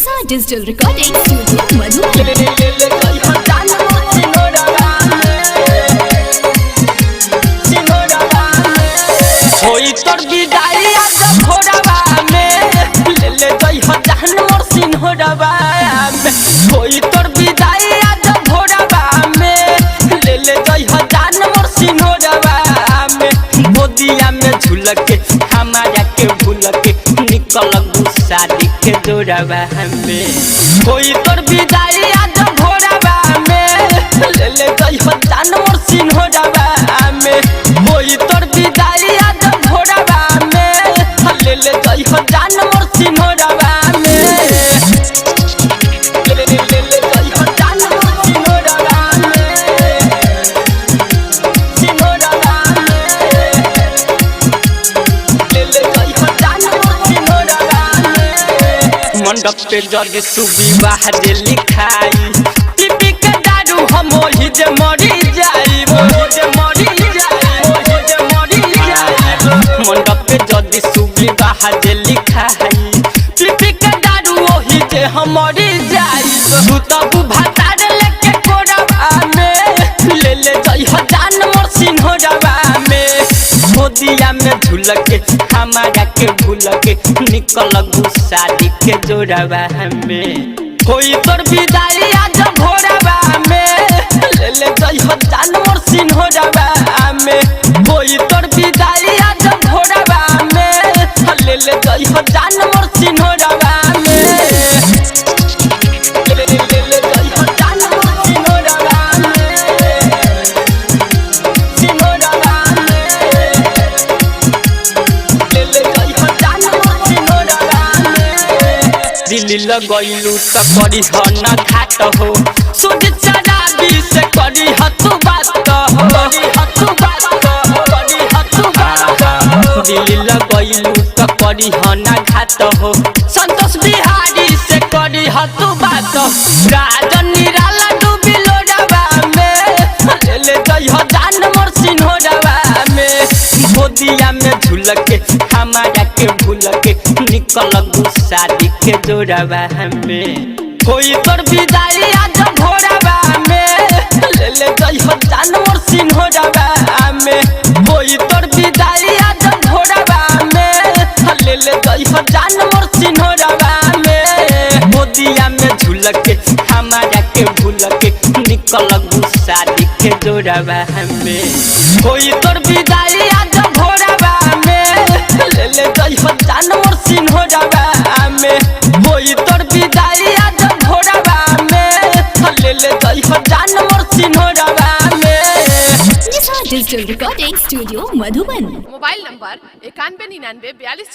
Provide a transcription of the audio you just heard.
निशा digital recording studio Madhuban. होई तोर विदाई आज भोरवा में ले ले जई हो जान मोर सिन्होरवा में। होई तोर विदाई आज भोरवा में ले ले जई हो जान मोर सिन्होरवा में। गोदिया में झूल के हमारा के भूल के निकल शादी के जोड़वा में। होई तोर विदाई आज भोरवा में ले ले जई हो जान मोर सिन्होरवा में। होई तोर विदाई आज भोरवा में ले ले जई हो जान मोर सिन्होरवा में। ले ले जई हो जान मोर सिन्होरवा में। सिन्होरवा में ले ले जई हो जान मोर सिन्होरवा में। मंडप पे जग सुविवाह जे लिखाई पीपी के दारू हम ओही जे मरी जाई ओही जे मरी जाई ओही जे मरी जाई। मंडप पे जग सुविवाह जे लिखाई पीपी के दारू ओही जे हम मरी जाई। तू तब भातार लेके कोरवा में ले ले जई हो जान मोर सिन्होरवा में। गोदिया में झूल के हमारा के भूल के निकल शादी के जोड़वा में। होई तोर विदाई आज भोरवा में ले ले जई हो जान मोर सिन्होरवा में। होई तोर विदाई आज भोरवा में ले ले जई हो जान मोर सिन्होरवा में। ले ले जई हो जान मोर सिन्होरवा में। सिन्होरवा में ले ले जई हो जान मोर सिन्होरवा में। दिल्ली लगैलू त करी ह न घाट हो सुध चराबी से करी ह तू बात हो करी ह तू बात हो करी ह तू बात हो। दिल्ली लगैलू त करी ह न घाट हो संतोष बिहारी से करी ह तू बात हो। राजन निराला डूबी लोडवा में ले ले जई हो जान मोर सिन्होरवा में। गोदिया में झूल के हमारा के भूल के निकल शादी के जोड़वा में। होई तोर विदाई आज भोरवा में ले ले जई हो जान मोर सिन्होरवा में। होई तोर विदाई आज भोरवा में ले ले जई हो जान मोर सिन्होरवा में। गोदिया में झूल के हमारा के भूल के निकल शादी के जोड़वा में। होई तोर विदाई आज भोरवा में ले ले जई हो जान मोर सिन्होरवा में। होई तोर विदाई आज भोरवा में ले ले जई हो जान मोर सिन्होरवा में। Nisha digital recording studio Madhuban. Mobile number 919942